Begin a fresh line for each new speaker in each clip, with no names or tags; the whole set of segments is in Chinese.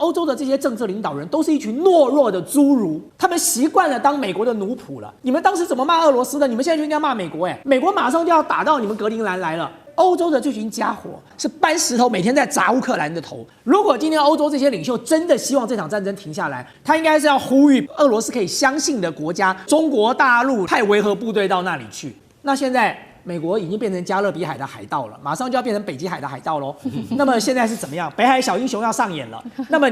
欧洲的这些政治领导人都是一群懦弱的侏儒，他们习惯了当美国的奴仆了。你们当时怎么骂俄罗斯的？你们现在就应该骂美国。美国马上就要打到你们格陵兰来了。欧洲的这群家伙是搬石头，每天在砸乌克兰的头。如果今天欧洲这些领袖真的希望这场战争停下来，他应该是要呼吁俄罗斯可以相信的国家，中国大陆派维和部队到那里去。那现在美国已经变成加勒比海的海盗了，马上就要变成北极海的海盗喽。那么现在是怎么样？北海小英雄要上演了。那么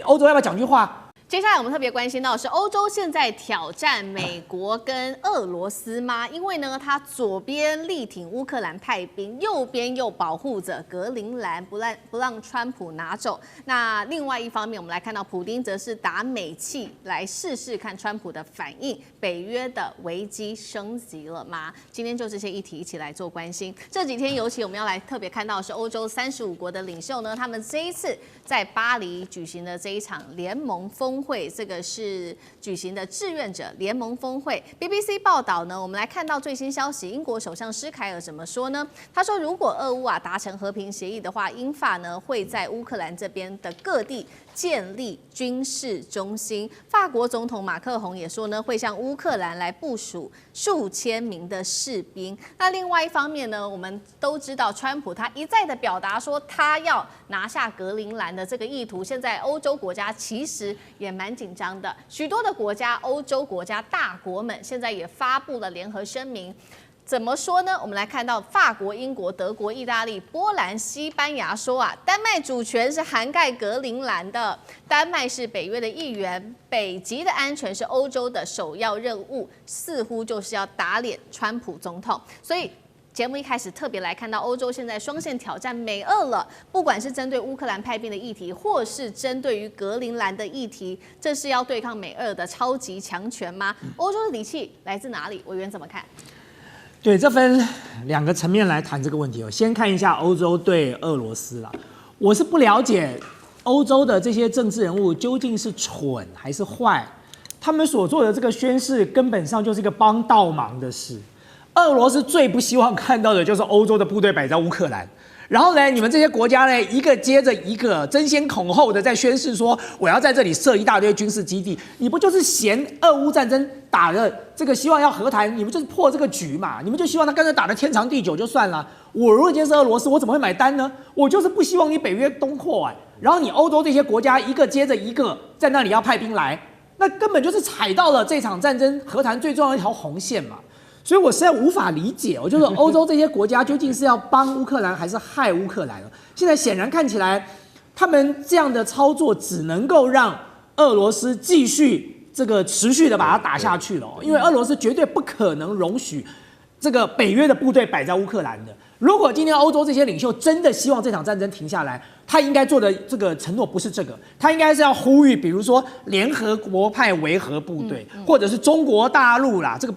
欧洲要不要讲句话？
接下来我们特别关心到的是欧洲现在挑战美国跟俄罗斯吗？因为呢，他左边力挺乌克兰派兵，右边又保护着格陵兰，不让川普拿走。那另外一方面，我们来看到普丁则是打美气来试试看川普的反应。北约的危机升级了吗？今天就这些议题一起来做关心。这几天尤其我们要来特别看到的是欧洲35国的领袖呢，他们这一次在巴黎举行的这一场联盟峰会，这个是举行的志愿者联盟峰会。BBC 报道呢，我们来看到最新消息，英国首相施凯尔怎么说呢？他说，如果俄乌达成和平协议的话，英法呢会在乌克兰这边的各地建立军事中心。法国总统马克宏也说呢，会向乌克兰来部署数千名的士兵。那另外一方面呢，我们都知道，川普他一再的表达说他要拿下格陵兰的这个意图，现在欧洲国家其实也蛮紧张的，许多的国家，欧洲国家大国们现在也发布了联合声明。怎么说呢？我们来看到法国、英国、德国、意大利、波兰、西班牙说啊，丹麦主权是涵盖格陵兰的，丹麦是北约的一员，北极的安全是欧洲的首要任务，似乎就是要打脸川普总统。所以节目一开始特别来看到欧洲现在双线挑战美俄了，不管是针对乌克兰派兵的议题，或是针对于格陵兰的议题，这是要对抗美俄的超级强权吗？欧洲的底气来自哪里？委员怎么看？
对，这分两个层面来谈这个问题哦。先看一下欧洲对俄罗斯啦，我是不了解欧洲的这些政治人物究竟是蠢还是坏，他们所做的这个宣誓根本上就是一个帮倒忙的事。俄罗斯最不希望看到的就是欧洲的部队摆在乌克兰。然后呢，你们这些国家呢，一个接着一个争先恐后的在宣誓说，我要在这里设一大堆军事基地。你不就是嫌俄乌战争打的这个希望要和谈，你们就是破这个局嘛？你们就希望他干脆打得天长地久就算了。我如果今天是俄罗斯，我怎么会买单呢？我就是不希望你北约东扩然后你欧洲这些国家一个接着一个在那里要派兵来，那根本就是踩到了这场战争和谈最重要的一条红线嘛。所以我实在无法理解，就是欧洲这些国家究竟是要帮乌克兰还是害乌克兰？现在显然看起来，他们这样的操作只能够让俄罗斯继续这个持续的把它打下去了，因为俄罗斯绝对不可能容许这个北约的部队摆在乌克兰的。如果今天欧洲这些领袖真的希望这场战争停下来，他应该做的这个承诺不是这个，他应该是要呼吁，比如说联合国派维和部队，或者是中国大陆啦，这个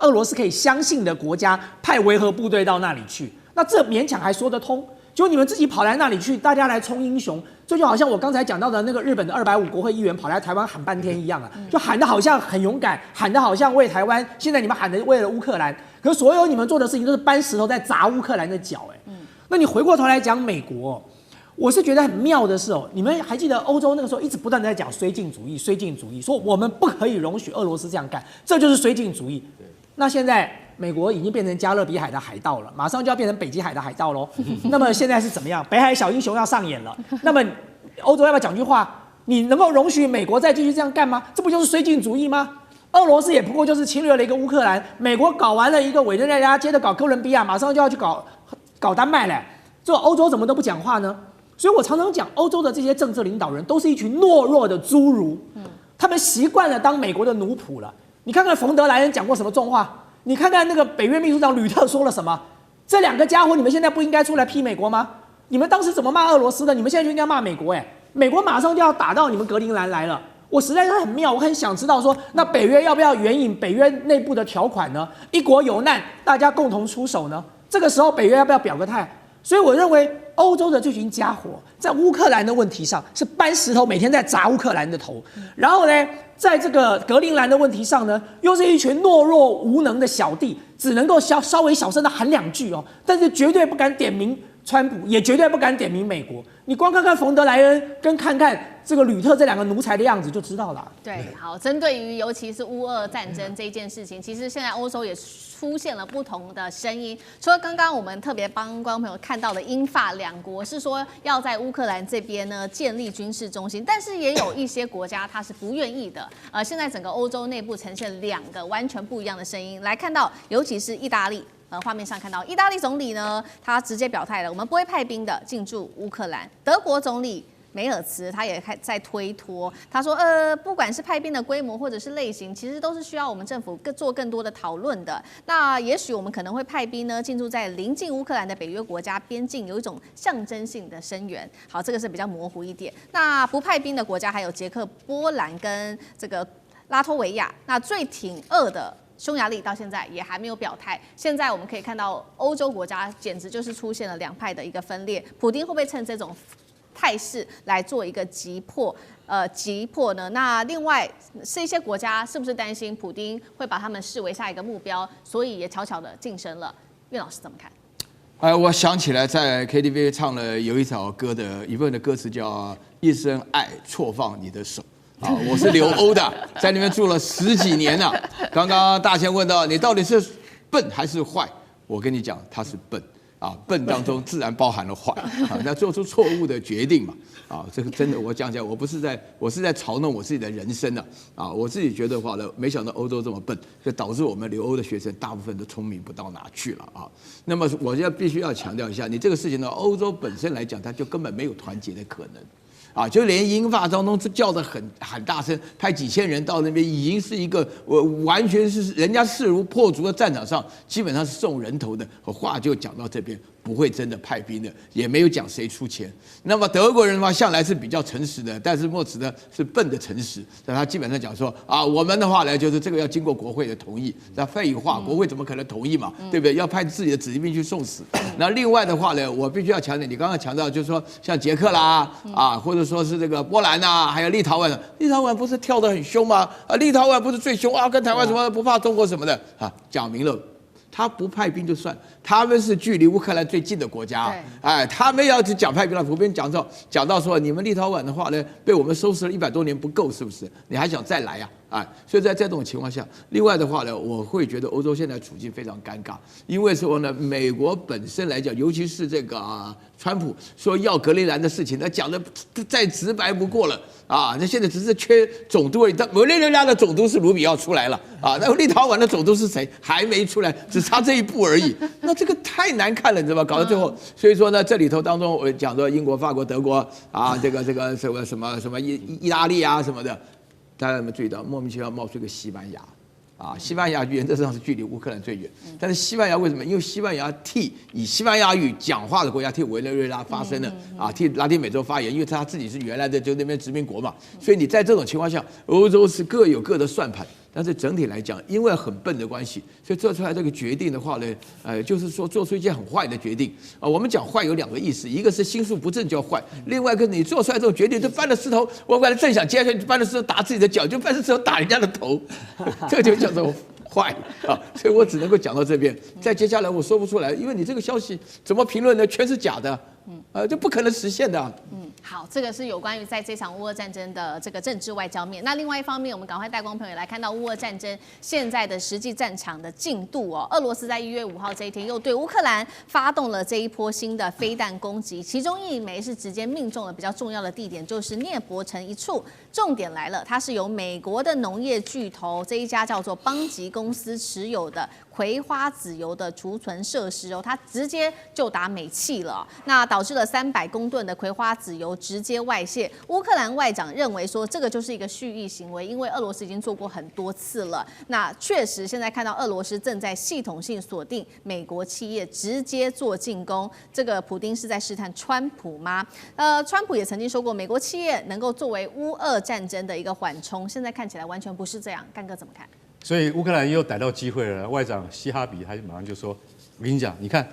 俄罗斯可以相信的国家派维和部队到那里去，那这勉强还说得通。就你们自己跑来那里去，大家来冲英雄，这就好像我刚才讲到的那个日本的250国会议员跑来台湾喊半天一样就喊得好像很勇敢，喊得好像为台湾，现在你们喊的为了乌克兰，可是所有你们做的事情都是搬石头在砸乌克兰的脚那你回过头来讲美国我是觉得很妙的是你们还记得欧洲那个时候一直不断的在讲绥靖主义，绥靖主义，说我们不可以容许俄罗斯这样干，这就是绥靖主义。那现在美国已经变成加勒比海的海盗了，马上就要变成北极海的海盗喽。那么现在是怎么样？北海小英雄要上演了。那么欧洲要不要讲句话？你能够容许美国再继续这样干吗？这不就是绥靖主义吗？俄罗斯也不过就是侵略了一个乌克兰，美国搞完了一个委内瑞拉，接着搞哥伦比亚，马上就要去搞丹麦了。这欧洲怎么都不讲话呢？所以我常常讲，欧洲的这些政治领导人都是一群懦弱的侏儒，他们习惯了当美国的奴仆了。你看看冯德莱恩讲过什么重话？你看看那个北约秘书长吕特说了什么？这两个家伙，你们现在不应该出来批美国吗？你们当时怎么骂俄罗斯的？你们现在就应该骂美国。美国马上就要打到你们格陵兰来了。我实在是很妙，我很想知道说，那北约要不要援引北约内部的条款呢？一国有难，大家共同出手呢？这个时候北约要不要表个态？所以我认为欧洲的这群家伙在乌克兰的问题上是搬石头，每天在砸乌克兰的头，然后呢，在这个格陵兰的问题上呢，又是一群懦弱无能的小弟，只能够稍微小声的喊两句但是绝对不敢点名川普，也绝对不敢点名美国。你光看看冯德莱恩，跟看看这个吕特这2个奴才的样子就知道了。
对，好，针对于尤其是乌俄战争这一件事情，其实现在欧洲也出现了不同的声音。除了刚刚我们特别帮观众朋友看到的英法2国是说要在乌克兰这边呢建立军事中心，但是也有一些国家它是不愿意的。现在整个欧洲内部呈现2个完全不一样的声音。来看到，尤其是意大利。画面上看到，意大利总理呢，他直接表态了，我们不会派兵的进驻乌克兰。德国总理梅尔茨他也在推脱，他说，不管是派兵的规模或者是类型，其实都是需要我们政府做更多的讨论的。那也许我们可能会派兵呢进驻在临近乌克兰的北约国家边境，有一种象征性的声援。好，这个是比较模糊一点。那不派兵的国家还有捷克、波兰跟这个拉脱维亚。那最挺俄的匈牙利到现在也还没有表态。现在我们可以看到，欧洲国家简直就是出现了2派的一个分裂。普丁会不会趁这种态势来做一个急迫呢？那另外是一些国家是不是担心普丁会把他们视为下一个目标，所以也悄悄的晋升了？岳老师怎么看？
我想起来在 KTV 唱了有一首歌的一部分的歌词叫“一生爱错放你的手”。我是留欧的，在那边住了10几年了。刚刚大仙问到你到底是笨还是坏，我跟你讲，他是笨啊，笨当中自然包含了坏啊，那做出错误的决定嘛啊，这个真的我讲起来，我是在嘲弄我自己的人生啊，我自己觉得话呢，没想到欧洲这么笨，就导致我们留欧的学生大部分都聪明不到哪去了啊。那么我现在必须要强调一下，你这个事情呢，欧洲本身来讲，它就根本没有团结的可能。就连英法当中叫得很大声，派几千人到那边，已经是一个完全是人家势如破竹的战场上，基本上是送人头的。话就讲到这边，不会真的派兵的，也没有讲谁出钱。那么德国人的话，向来是比较诚实的，但是莫茨呢是笨的诚实。但他基本上讲说我们的话呢，就是这个要经过国会的同意。那废话，国会怎么可能同意嘛？对不对？要派自己的子弟兵去送死。那另外的话呢，我必须要强调，你刚刚强调就是说，像捷克啦或者说是这个波兰还有立陶宛，立陶宛不是跳得很凶吗？立陶宛不是最凶跟台湾什么不怕中国什么的讲明了。他不派兵就算，他们是距离乌克兰最近的国家，他们要去讲派兵了，普遍讲到说，你们立陶宛的话呢，被我们收拾了100多年不够，是不是？你还想再来呀？所以在这种情况下，另外的话呢，我会觉得欧洲现在处境非常尴尬，因为说呢，美国本身来讲，尤其是这个川普说要格陵兰的事情，他讲的再直白不过了那现在只是缺总督而已，但委内瑞拉的总督是卢比奥出来了那立陶宛的总督是谁还没出来，只差这一步而已。那这个太难看了，你知道吗？搞到最后，所以说呢，这里头当中我讲说英国、法国、德国这个什么意大利什么的。大家有没有注意到，莫名其妙冒出一个西班牙西班牙原则上是距离乌克兰最远，但是西班牙为什么？因为西班牙替以西班牙语讲话的国家替委内瑞拉发声了替拉丁美洲发言，因为他自己是原来的就那边殖民国嘛，所以你在这种情况下，欧洲是各有各的算盘。但是整体来讲，因为很笨的关系，所以做出来这个决定的话呢，就是说做出一件很坏的决定我们讲坏有2个意思，一个是心术不正叫坏，另外一个你做出来这种决定，就搬了石头，我本来正想接下去搬了石头打自己的脚，就搬了石头打人家的头，这就叫做坏所以我只能够讲到这边。再接下来我说不出来，因为你这个消息怎么评论呢？全是假的。就不可能实现的
好，这个是有关于在这场乌俄战争的这个政治外交面。那另外一方面，我们赶快带光朋友来看到乌俄战争现在的实际战场的进度俄罗斯在1月5号这一天又对乌克兰发动了这一波新的飞弹攻击，其中1枚是直接命中了比较重要的地点，就是涅伯城一处。重点来了，它是由美国的农业巨头这一家叫做邦吉公司持有的葵花籽油的储存设施它直接就打美气了那导致了300公吨的葵花籽油直接外泄。乌克兰外长认为说，这个就是一个蓄意行为，因为俄罗斯已经做过很多次了。那确实，现在看到俄罗斯正在系统性锁定美国企业，直接做进攻。这个普丁是在试探川普吗？川普也曾经说过，美国企业能够作为乌俄战争的一个缓冲，现在看起来完全不是这样。干哥怎么看？
所以乌克兰又逮到机会了，外长希哈比他马上就说：“我跟你讲，你看，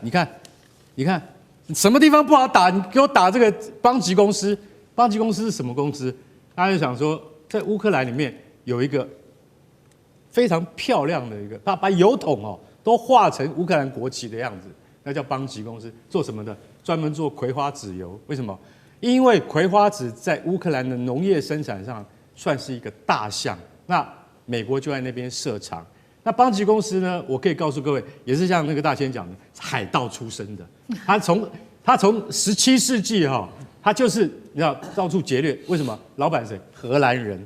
什么地方不好打，你给我打这个邦吉公司。邦吉公司是什么公司？他就想说，在乌克兰里面有一个非常漂亮的一个，把油桶都画成乌克兰国旗的样子，那叫邦吉公司。做什么的？专门做葵花籽油。为什么？因为葵花籽在乌克兰的农业生产上算是一个大项，那美国就在那边设厂。那邦吉公司呢，我可以告诉各位，也是像那个大千讲的，海盗出身的。他从17世纪他就是你知道到处劫掠。为什么？老板谁？荷兰人。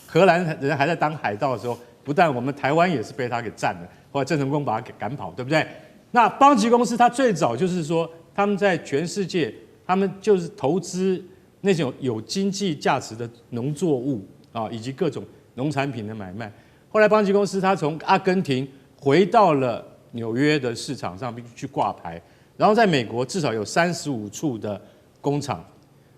荷兰人还在当海盗的时候，不但我们台湾也是被他给占了，后来郑成功把他给赶跑，对不对？那邦吉公司它最早就是说，他们在全世界。他们就是投资那种有经济价值的农作物以及各种农产品的买卖。后来邦吉公司它从阿根廷回到了纽约的市场上去挂牌，然后在美国至少有35处的工厂，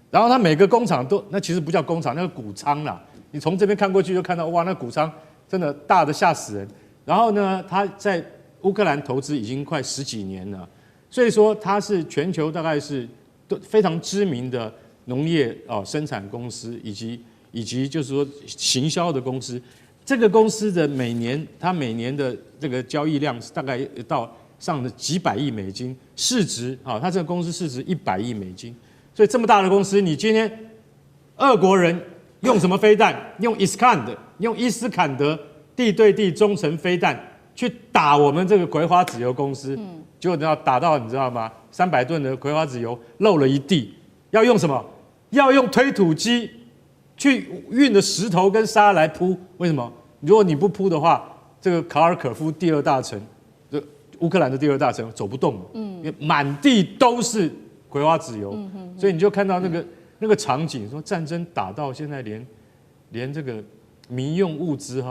然后它每个工厂都那其实不叫工厂，那个谷仓啦。你从这边看过去就看到哇，那谷仓真的大的吓死人。然后呢，它在乌克兰投资已经快10几年了，所以说它是全球大概是。都非常知名的农业生产公司，以及就是说行销的公司。这个公司的每年的这个交易量是大概到上了几百亿美金，市值它这个公司市值100亿美金。所以这么大的公司，你今天俄国人用什么飞弹？用伊斯坎德地对地中程飞弹去打我们这个葵花籽油公司。结果要打到你知道吗？300吨的葵花籽油漏了一地，要用什么？要用推土机去运的石头跟沙来铺。为什么？如果你不铺的话，这个卡尔可夫第2大城，这乌克兰的第2大城走不动了，因为满地都是葵花籽油，所以你就看到那个场景，说战争打到现在连这个民用物资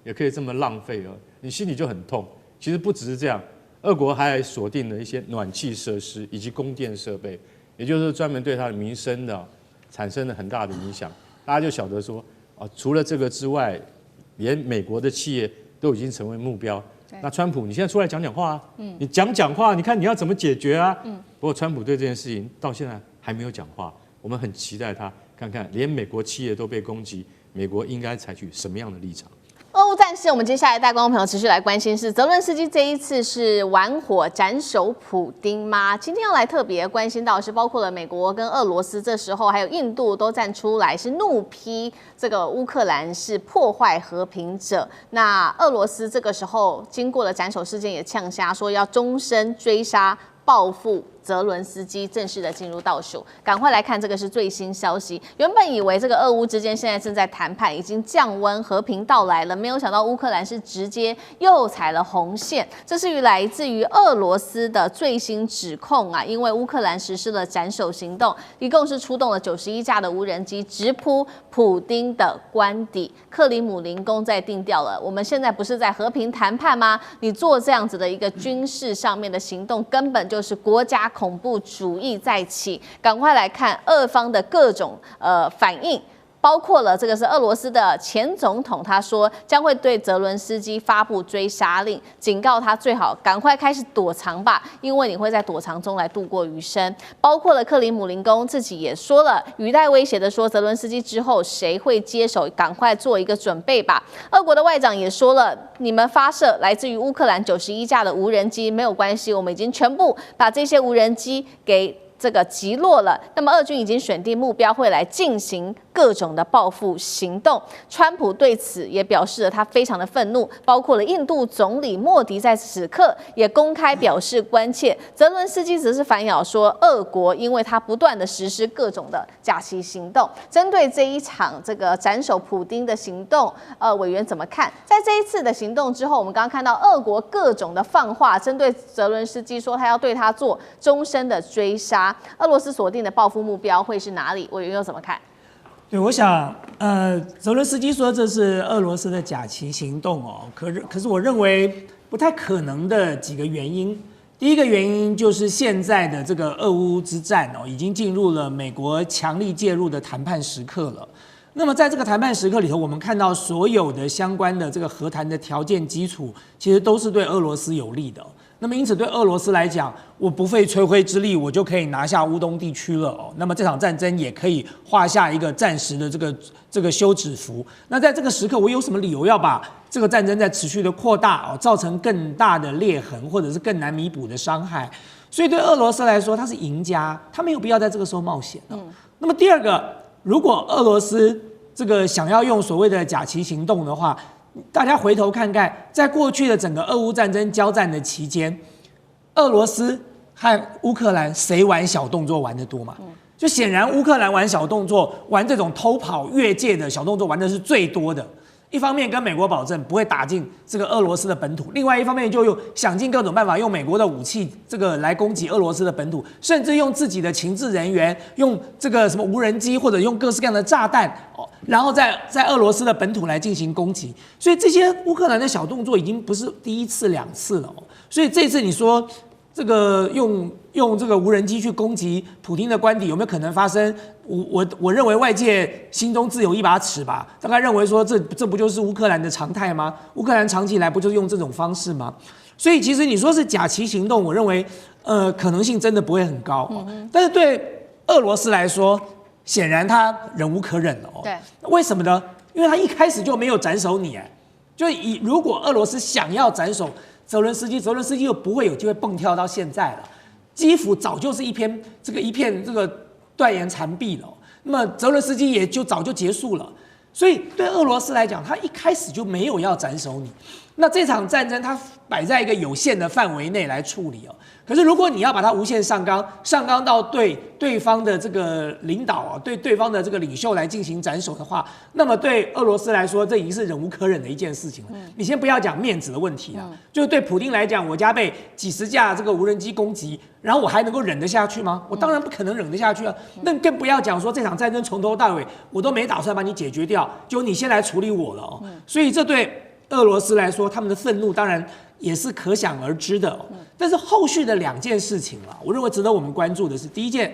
也可以这么浪费了，你心里就很痛。其实不只是这样。俄国还锁定了一些暖气设施以及供电设备，也就是专门对它的民生产生了很大的影响。大家就晓得说，除了这个之外，连美国的企业都已经成为目标。那川普，你现在出来讲话啊，你讲话，你看你要怎么解决啊？不过川普对这件事情到现在还没有讲话，我们很期待他看看，连美国企业都被攻击，美国应该采取什么样的立场？
俄乌战事，我们接下来带观众朋友持续来关心是泽伦斯基这一次是玩火斩首普丁吗？今天要来特别关心到是包括了美国跟俄罗斯，这时候还有印度都站出来是怒批这个乌克兰是破坏和平者。那俄罗斯这个时候经过了斩首事件也呛瞎说要终身追杀报复泽伦斯基，正式的进入倒数。赶快来看，这个是最新消息。原本以为这个俄乌之间现在正在谈判，已经降温，和平到来了，没有想到乌克兰是直接又踩了红线。这是来自于俄罗斯的最新指控啊，因为乌克兰实施了斩首行动，一共是出动了91架的无人机，直扑普丁的官邸克里姆林宫，在定调了。我们现在不是在和平谈判吗？你做这样子的一个军事上面的行动，根本就是国家恐怖主义再起。赶快来看俄方的各种反应。包括了这个是俄罗斯的前总统，他说将会对泽伦斯基发布追杀令，警告他最好赶快开始躲藏吧，因为你会在躲藏中来度过余生。包括了克里姆林宫自己也说了，语带威胁的说泽伦斯基之后谁会接手，赶快做一个准备吧。俄国的外长也说了，你们发射来自于乌克兰91架的无人机没有关系，我们已经全部把这些无人机给这个击落了。那么俄军已经选定目标，会来进行各种的报复行动。川普对此也表示了他非常的愤怒，包括了印度总理莫迪在此刻也公开表示关切。泽伦斯基则是反咬说，俄国因为他不断的实施各种的假旗行动。针对这一场这个斩首普丁的行动，委员怎么看？在这一次的行动之后，我们刚刚看到俄国各种的放话，针对泽伦斯基说他要对他做终身的追杀。俄罗斯锁定的报复目标会是哪里？委员又怎么看？
对，我想，泽伦斯基说这是俄罗斯的假旗行动哦，可是我认为不太可能的几个原因。第一个原因就是现在的这个俄乌之战哦，已经进入了美国强力介入的谈判时刻了。那么在这个谈判时刻里头，我们看到所有的相关的这个和谈的条件基础，其实都是对俄罗斯有利的。那么因此对俄罗斯来讲，我不费吹灰之力，我就可以拿下乌东地区了哦。那么这场战争也可以画下一个暂时的这个休止符。那在这个时刻，我有什么理由要把这个战争再持续的扩大哦，造成更大的裂痕，或者是更难弥补的伤害？所以对俄罗斯来说，他是赢家，他没有必要在这个时候冒险哦。那么第二个，如果俄罗斯这个想要用所谓的假旗行动的话，大家回头看看，在过去的整个俄乌战争交战的期间，俄罗斯和乌克兰谁玩小动作玩得多嘛？就显然乌克兰玩小动作，玩这种偷跑越界的小动作玩的是最多的。一方面跟美国保证不会打进这个俄罗斯的本土，另外一方面就用想尽各种办法用美国的武器这个来攻击俄罗斯的本土，甚至用自己的情治人员，用这个什么无人机或者用各式各样的炸弹然后在俄罗斯的本土来进行攻击。所以这些乌克兰的小动作已经不是第一次两次了所以这次你说这个用这个无人机去攻击普丁的官邸有没有可能发生？我认为外界心中自有一把尺吧，大概认为说这不就是乌克兰的常态吗？乌克兰长期以来不就是用这种方式吗？所以其实你说是假旗行动，我认为可能性真的不会很高但是对俄罗斯来说，显然他忍无可忍了
对，
为什么呢？因为他一开始就没有斩首你就如果俄罗斯想要斩首泽伦斯基就不会有机会蹦跳到现在了。基辅早就是一片这个断垣残壁了那么泽伦斯基也就早就结束了。所以对俄罗斯来讲，他一开始就没有要斩首你。那这场战争它摆在一个有限的范围内来处理可是如果你要把它无限上纲到对对方的这个领导对对方的这个领袖来进行斩首的话，那么对俄罗斯来说，这已经是忍无可忍的一件事情了。你先不要讲面子的问题就是对普丁来讲，我家被几十架这个无人机攻击，然后我还能够忍得下去吗？我当然不可能忍得下去那更不要讲说这场战争从头到尾我都没打算把你解决掉，就你先来处理我了所以这对俄罗斯来说，他们的愤怒当然也是可想而知的但是后续的两件事情我认为值得我们关注的是，第一件，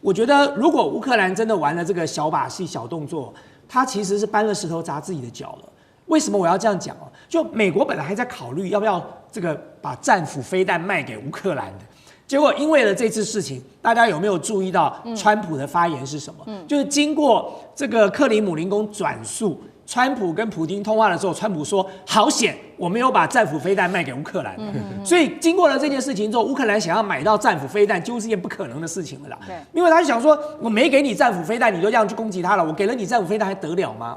我觉得如果乌克兰真的玩了这个小把戏、小动作，他其实是搬了石头砸自己的脚了。为什么我要这样讲就美国本来还在考虑要不要这个把战斧飞弹卖给乌克兰的，结果因为了这次事情，大家有没有注意到川普的发言是什么？就是经过这个克里姆林宫转述。川普跟普丁通话的时候，川普说：“好险，我没有把战斧飞弹卖给乌克兰。所以经过了这件事情之后，乌克兰想要买到战斧飞弹，几乎是一件不可能的事情了啦。因为他就想说，我没给你战斧飞弹，你就这样去攻击他了，我给了你战斧飞弹还得了吗？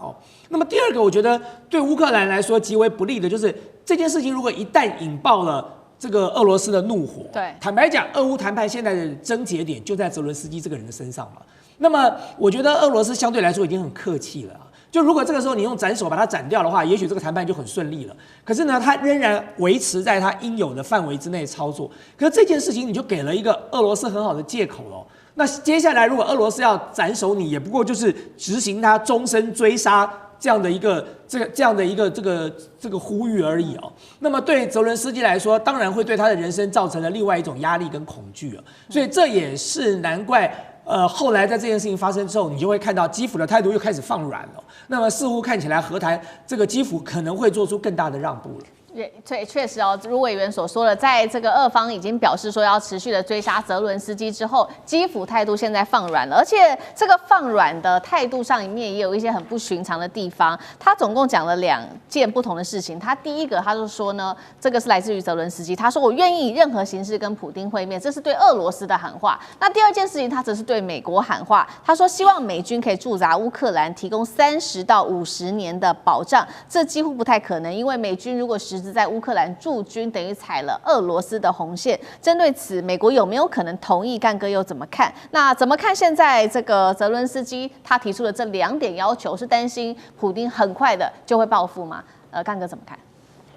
那么第二个，我觉得对乌克兰来说极为不利的就是这件事情，如果一旦引爆了这个俄罗斯的怒火，坦白讲，俄乌谈判现在的症结点就在泽伦斯基这个人的身上嘛。那么我觉得俄罗斯相对来说已经很客气了。就如果这个时候你用斩首把它斩掉的话，也许这个谈判就很顺利了。可是呢，他仍然维持在他应有的范围之内操作。可是这件事情你就给了一个俄罗斯很好的借口了。那接下来如果俄罗斯要斩首你，也不过就是执行他终身追杀这样的一个这个呼吁而已那么对泽伦斯基来说，当然会对他的人生造成了另外一种压力跟恐惧所以这也是难怪。后来在这件事情发生之后，你就会看到基辅的态度又开始放软了。那么似乎看起来和谈这个基辅可能会做出更大的让步了。
对，确实如委员所说的，在这个俄方已经表示说要持续的追杀泽伦斯基之后，基辅态度现在放软了，而且这个放软的态度上面也有一些很不寻常的地方。他总共讲了2件不同的事情。他第一个，他就说呢，这个是来自于泽伦斯基，他说我愿意以任何形式跟普丁会面，这是对俄罗斯的喊话。那第二件事情，他则是对美国喊话，他说希望美军可以驻扎乌克兰，提供30到50年的保障。这几乎不太可能，因为美军如果实在乌克兰驻军，等于踩了俄罗斯的红线。针对此，美国有没有可能同意？干哥又怎么看？那怎么看现在这个泽伦斯基他提出的这2点要求，是担心普丁很快的就会报复吗？干哥怎么看？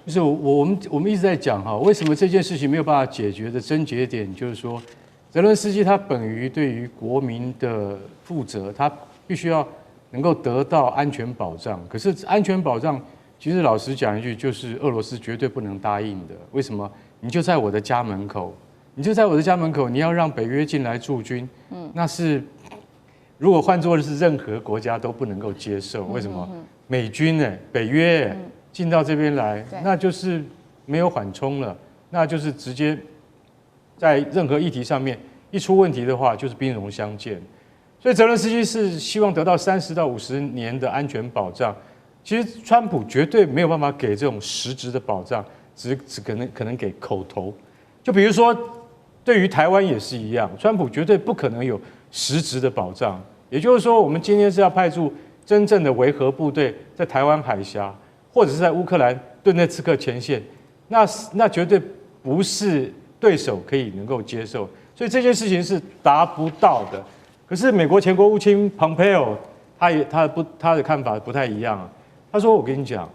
就是我们一直在讲为什么这件事情没有办法解决的症结点，就是说泽伦斯基他本于对于国民的负责，他必须要能够得到安全保障。可是安全保障，其实老实讲一句，就是俄罗斯绝对不能答应的。为什么？你就在我的家门口，你要让北约进来驻军，那是如果换作是任何国家都不能够接受。为什么？美军北约进到这边来，那就是没有缓冲了，那就是直接在任何议题上面一出问题的话，就是兵戎相见。所以泽伦斯基是希望得到30到50年的安全保障。其实川普绝对没有办法给这种实质的保障，只可能给口头。就比如说，对于台湾也是一样，川普绝对不可能有实质的保障。也就是说，我们今天是要派驻真正的维和部队在台湾海峡，或者是在乌克兰顿涅茨克前线，那绝对不是对手可以能够接受，所以这件事情是达不到的。可是美国前国务卿 Pompeo 他的看法不太一样啊，他说：“我跟你讲，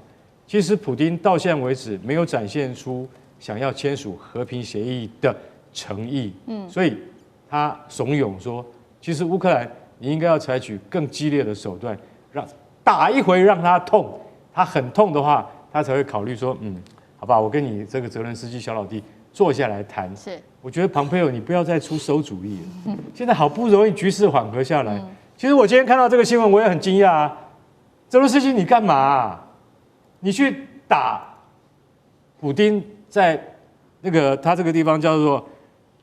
其实普丁到现在为止没有展现出想要签署和平协议的诚意，所以他怂恿说，其实乌克兰你应该要采取更激烈的手段，打一回让他痛，他很痛的话，他才会考虑说，好吧，我跟你这个泽伦斯基小老弟坐下来谈。
是，
我觉得庞佩奥你不要再出馊主意了，现在好不容易局势缓和下来，其实我今天看到这个新闻，我也很惊讶啊，泽伦斯基你干嘛啊？你去打普丁在那个他这个地方叫做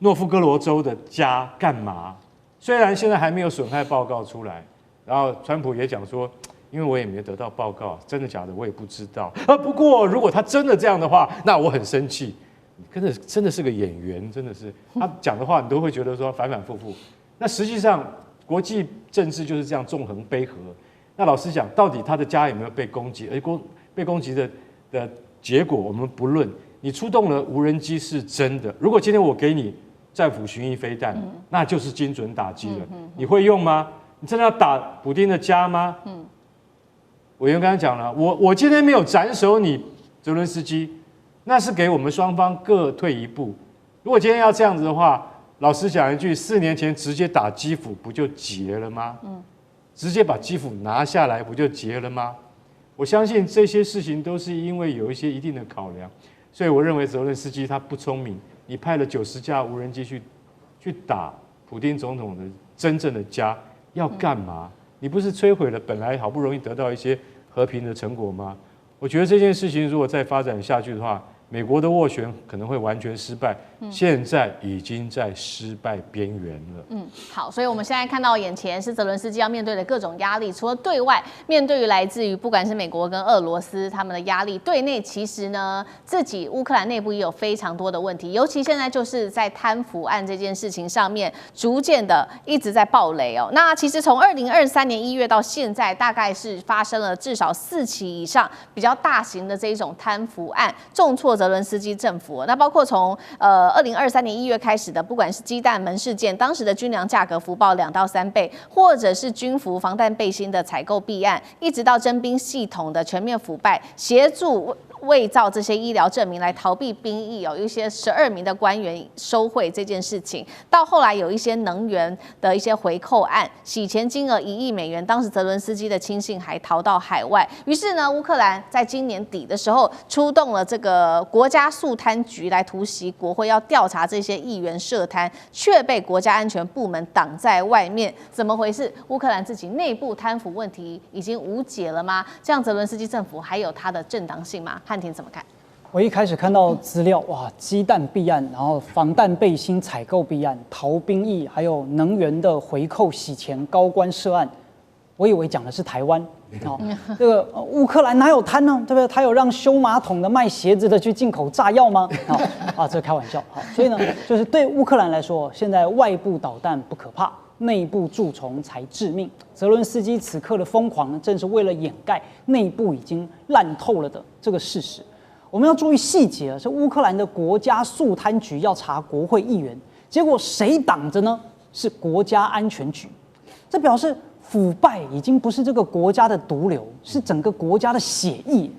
诺夫哥罗州的家干嘛？虽然现在还没有损害报告出来，然后川普也讲说，因为我也没得到报告，真的假的我也不知道。不过如果他真的这样的话，那我很生气。真的是个演员，真的是他讲的话，你都会觉得说反反复复。那实际上国际政治就是这样纵横捭阖。那老实讲，到底他的家有没有被攻击？被攻击的结果我们不论。你出动了无人机是真的，如果今天我给你战斧巡弋飞弹，那就是精准打击了。你会用吗？你真的要打普丁的家吗？委员刚才讲了，我今天没有斩首你泽伦斯基，那是给我们双方各退一步。如果今天要这样子的话，老实讲一句，4年前直接打基辅不就结了吗？直接把基辅拿下来不就结了吗？我相信这些事情都是因为有一些一定的考量，所以我认为泽伦斯基他不聪明。你派了90架无人机去打普丁总统的真正的家，要干嘛？你不是摧毁了本来好不容易得到一些和平的成果吗？我觉得这件事情如果再发展下去的话，美国的斡旋可能会完全失败，现在已经在失败边缘了。
好，所以我们现在看到眼前是泽伦斯基要面对的各种压力，除了对外面对于来自于不管是美国跟俄罗斯他们的压力，对内其实呢自己乌克兰内部也有非常多的问题，尤其现在就是在贪腐案这件事情上面逐渐的一直在爆雷哦。那其实从2023年1月到现在，大概是发生了至少4起以上比较大型的这一种贪腐案，重挫泽伦斯基政府。那包括从2023年1月开始的，不管是鸡蛋门事件，当时的军粮价格浮报2到3倍，或者是军服、防弹背心的采购弊案，一直到征兵系统的全面腐败，协助伪造这些医疗证明来逃避兵役哦，有一些12名的官员收贿这件事情，到后来有一些能源的一些回扣案，洗钱金额1亿美元，当时泽伦斯基的亲信还逃到海外。于是呢，乌克兰在今年底的时候出动了这个国家肃贪局来突袭国会，要调查这些议员涉贪，却被国家安全部门挡在外面。怎么回事？乌克兰自己内部贪腐问题已经无解了吗？这样泽伦斯基政府还有它的正当性吗？汉庭怎么看？
我一开始看到资料，哇，鸡蛋弊案，然后防弹背心采购弊案、逃兵役，还有能源的回扣洗钱、高官涉案，我以为讲的是台湾。这个乌克兰哪有贪呢？对不对？他有让修马桶的、卖鞋子的去进口炸药吗？这开玩笑。好，所以呢，就是对乌克兰来说，现在外部导弹不可怕，内部蛀虫才致命。泽伦斯基此刻的疯狂呢，正是为了掩盖内部已经烂透了的这个事实。我们要注意细节，是乌克兰的国家肃贪局要查国会议员，结果谁挡着呢？是国家安全局。这表示腐败已经不是这个国家的毒瘤，是整个国家的血液。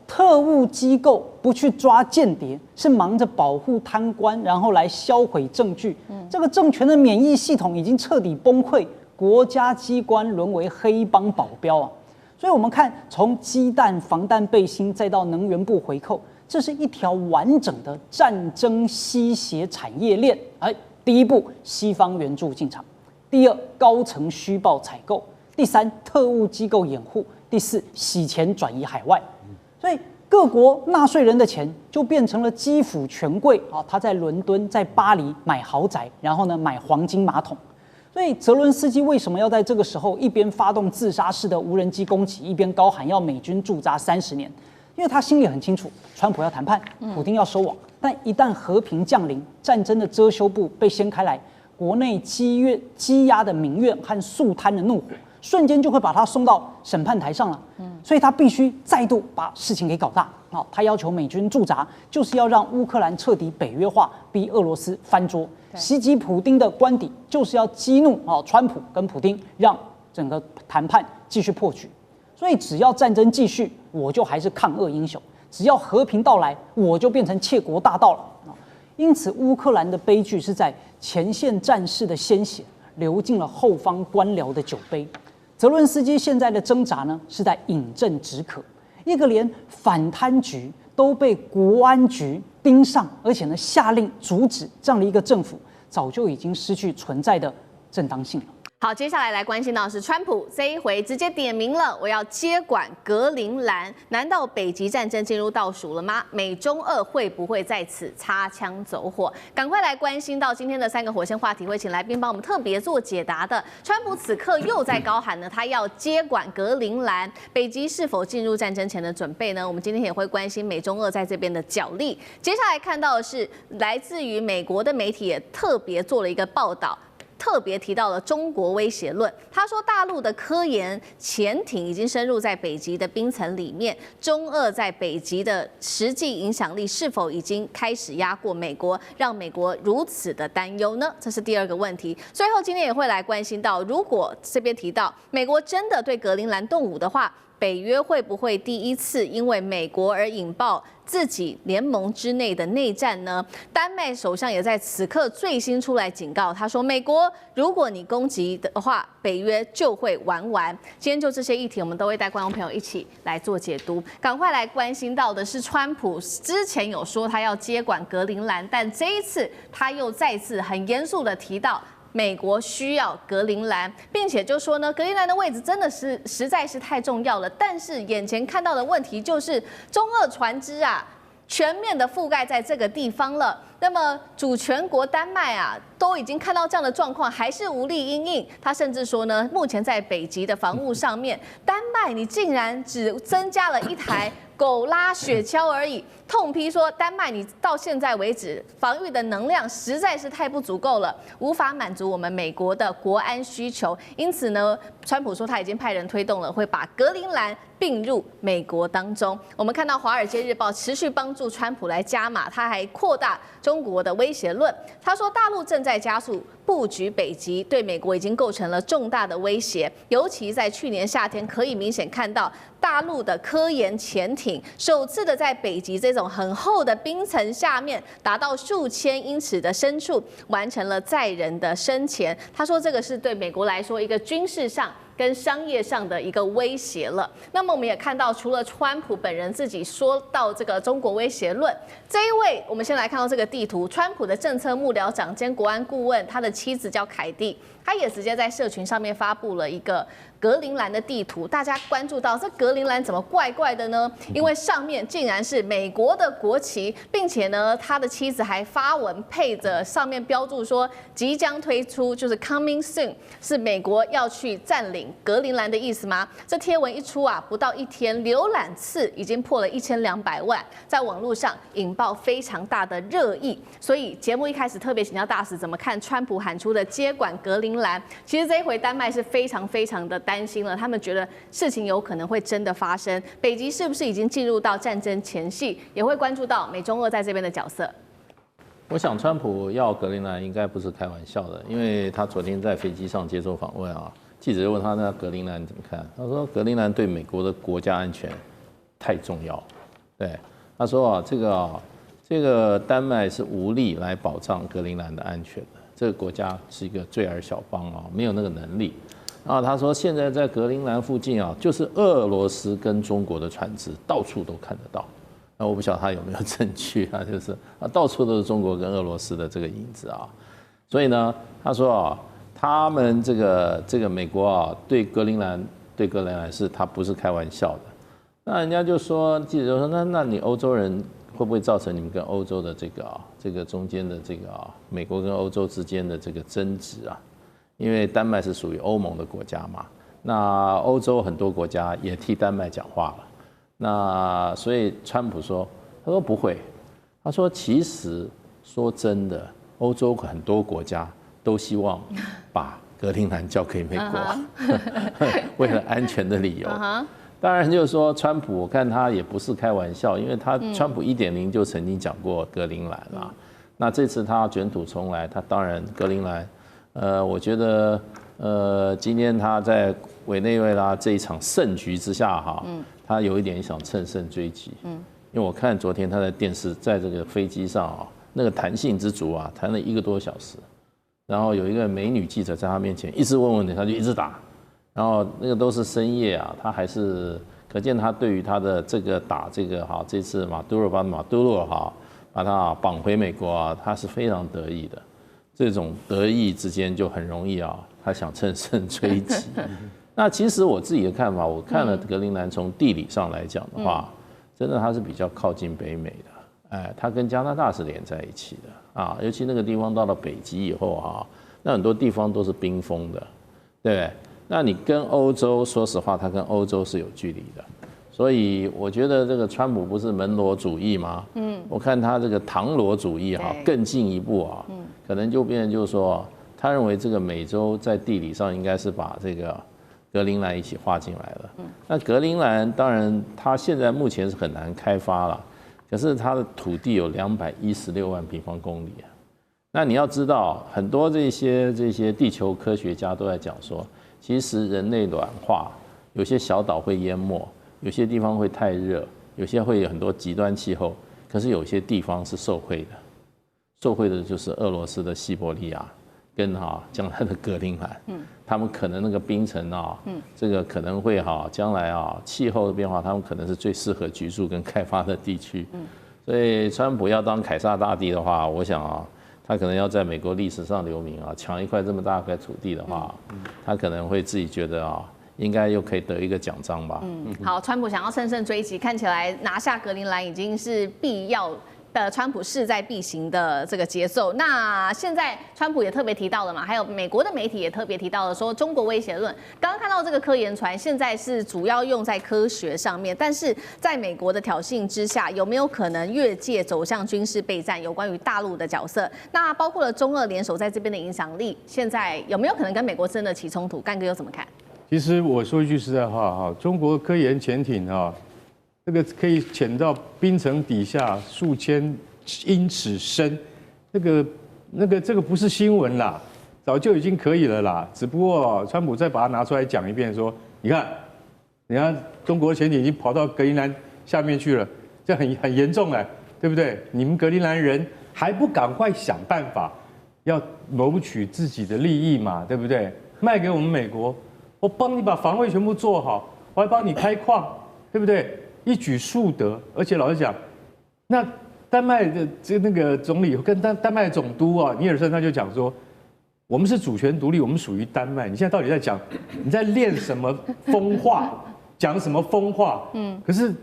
特务机构不去抓间谍，是忙着保护贪官，然后来销毁证据。这个政权的免疫系统已经彻底崩溃，国家机关沦为黑帮保镖啊！所以我们看，从鸡蛋、防弹背心，再到能源部回扣，这是一条完整的战争吸血产业链。第一步，西方援助进场；第二，高层虚报采购；第三，特务机构掩护；第四，洗钱转移海外。所以各国纳税人的钱就变成了基辅权贵啊，他在伦敦、在巴黎买豪宅，然后呢买黄金马桶。所以泽伦斯基为什么要在这个时候一边发动自杀式的无人机攻击，一边高喊要美军驻扎30年？因为他心里很清楚，川普要谈判，普丁要收网，但一旦和平降临，战争的遮羞布被掀开来，国内积压的民怨和肃贪的怒火，瞬间就会把他送到审判台上了。所以他必须再度把事情给搞大。好，他要求美军驻扎，就是要让乌克兰彻底北约化，逼俄罗斯翻桌。袭击普丁的官邸，就是要激怒川普跟普丁，让整个谈判继续破局。所以只要战争继续，我就还是抗俄英雄；只要和平到来，我就变成窃国大盗了。因此，乌克兰的悲剧是在前线战士的鲜血流进了后方官僚的酒杯。泽伦斯基现在的挣扎呢，是在饮鸩止渴。一个连反贪局都被国安局盯上，而且呢下令阻止这样的一个政府，早就已经失去存在的正当性了。
好，接下来关心到的是川普这一回直接点名了，我要接管格陵兰。难道北极战争进入倒数了吗？美中俄会不会在此擦枪走火？赶快来关心到今天的3个火线话题，会请来宾帮我们特别做解答的。川普此刻又在高喊呢，他要接管格陵兰，北极是否进入战争前的准备呢？我们今天也会关心美中俄在这边的角力。接下来看到的是来自于美国的媒体也特别做了一个报道。特别提到了中国威胁论，他说大陆的科研潜艇已经深入在北极的冰层里面，中俄在北极的实际影响力是否已经开始压过美国，让美国如此的担忧呢？这是第2个问题。最后今天也会来关心到，如果这边提到美国真的对格陵兰动武的话，北约会不会第一次因为美国而引爆自己联盟之内的内战呢？丹麦首相也在此刻最新出来警告，他说：“美国，如果你攻击的话，北约就会玩完。”今天就这些议题，我们都会带观众朋友一起来做解读。赶快来关心到的是，川普之前有说他要接管格陵兰，但这一次他又再次很严肃的提到。美国需要格陵兰，并且就说呢，格陵兰的位置真的是实在是太重要了。但是眼前看到的问题就是中俄船只啊，全面的覆盖在这个地方了。那么主权国丹麦啊，都已经看到这样的状况，还是无力因应。他甚至说呢，目前在北极的防务上面，丹麦你竟然只增加了一台狗拉雪橇而已，痛批说丹麦你到现在为止防御的能量实在是太不足够了，无法满足我们美国的国安需求。因此呢，川普说他已经派人推动了，会把格陵兰并入美国当中。我们看到《华尔街日报》持续帮助川普来加码，他还扩大中国的威胁论。他说，大陆正在加速布局北极，对美国已经构成了重大的威胁。尤其在去年夏天，可以明显看到大陆的科研潜艇首次的在北极这种很厚的冰层下面，达到数千英尺的深处，完成了载人的深潜。他说，这个是对美国来说一个军事上跟商业上的一个威胁了。那么我们也看到，除了川普本人自己说到这个中国威胁论，这一位我们先来看到这个地图，川普的政策幕僚长兼国安顾问，他的妻子叫凯蒂，他也直接在社群上面发布了一个格陵兰的地图。大家关注到这格陵兰怎么怪怪的呢？因为上面竟然是美国的国旗，并且呢，他的妻子还发文配着上面标注说即将推出，就是 coming soon， 是美国要去占领格陵兰的意思吗？这贴文一出啊，不到1天，浏览次已经破了1200万，在网络上引爆非常大的热议。所以节目一开始特别请教大使怎么看川普喊出的接管格陵兰。其实这一回丹麦是非常非常的担心了，他们觉得事情有可能会真的发生，北极是不是已经进入到战争前夕，也会关注到美中俄在这边的角色。
我想川普要格陵兰应该不是开玩笑的，因为他昨天在飞机上接受访问啊，记者问他那格陵兰怎么看，他说格陵兰对美国的国家安全太重要。对，他说啊，这个丹麦是无力来保障格陵兰的安全的，这个国家是一个罪儿小邦啊，没有那个能力。然后他说，现在在格陵兰附近啊，就是俄罗斯跟中国的船只，到处都看得到。那我不晓得他有没有证据啊，就是啊，到处都是中国跟俄罗斯的这个影子啊。所以呢，他说啊，他们这个美国啊，对格陵兰是他不是开玩笑的。那人家就说，记者就说，那你欧洲人会不会造成你们跟欧洲的这个中间的美国跟欧洲之间的这个争执啊？因为丹麦是属于欧盟的国家嘛，那欧洲很多国家也替丹麦讲话了，那所以川普说，他说不会，他说其实说真的，欧洲很多国家都希望把格陵兰交给美国，为了安全的理由。当然就是说，川普我看他也不是开玩笑，因为川普1.0就曾经讲过格陵兰啦。那这次他卷土重来，他当然格陵兰，我觉得今天他在委内瑞拉这一场胜局之下哈，他有一点想乘胜追击。因为我看昨天他在电视在这个飞机上啊，那个弹性之足啊，弹了1个多小时。然后有一个美女记者在他面前一直问问题，他就一直打。然后那个都是深夜啊，他还是可见他对于他的这个打这个哈，这次马杜罗哈把他绑回美国啊，他是非常得意的。这种得意之间就很容易啊，他想乘胜追击。那其实我自己的看法，我看了格陵兰从地理上来讲的话，真的它是比较靠近北美的，哎，它跟加拿大是连在一起的啊，尤其那个地方到了北极以后哈，那很多地方都是冰封的，对不对？那你跟欧洲，说实话，它跟欧洲是有距离的，所以我觉得这个川普不是门罗主义吗？我看他这个唐罗主义哈，更进一步啊，可能就变成就是说，他认为这个美洲在地理上应该是把这个格陵兰一起划进来了。那格陵兰当然它现在目前是很难开发了，可是它的土地有216万平方公里啊。那你要知道，很多这些地球科学家都在讲说，其实人类暖化，有些小岛会淹没，有些地方会太热，有些会有很多极端气候，可是有些地方是受惠的，受惠的就是俄罗斯的西伯利亚跟将来的格陵兰，他们可能那个冰层这个可能会将来气候的变化，他们可能是最适合居住跟开发的地区，所以川普要当凯撒大帝的话，我想他可能要在美国历史上留名抢一块这么大块土地的话，他可能会自己觉得应该又可以得一个奖章吧。
好，川普想要乘胜追击，看起来拿下格陵兰已经是必要的，川普势在必行的这个节奏。那现在川普也特别提到了嘛，还有美国的媒体也特别提到了说中国威胁论。刚刚看到这个科研船，现在是主要用在科学上面，但是在美国的挑衅之下，有没有可能越界走向军事备战？有关于大陆的角色，那包括了中俄联手在这边的影响力，现在有没有可能跟美国真的起冲突？干哥又怎么看？
其实我说一句实在话中国科研潜艇那个可以潜到冰层底下数千英尺深，这个不是新闻啦，早就已经可以了啦。只不过川普再把它拿出来讲一遍，说你看中国潜艇已经跑到格陵兰下面去了，这很严重了，对不对？你们格陵兰人还不赶快想办法要谋取自己的利益嘛，对不对？卖给我们美国，我帮你把防卫全部做好，我还帮你开矿，对不对？一举数得。而且老实讲，那丹麦的那个总理跟丹麦总督尼尔森他就讲说，我们是主权独立，我们属于丹麦。你现在到底在讲你在练什么疯话，讲什么疯话？可是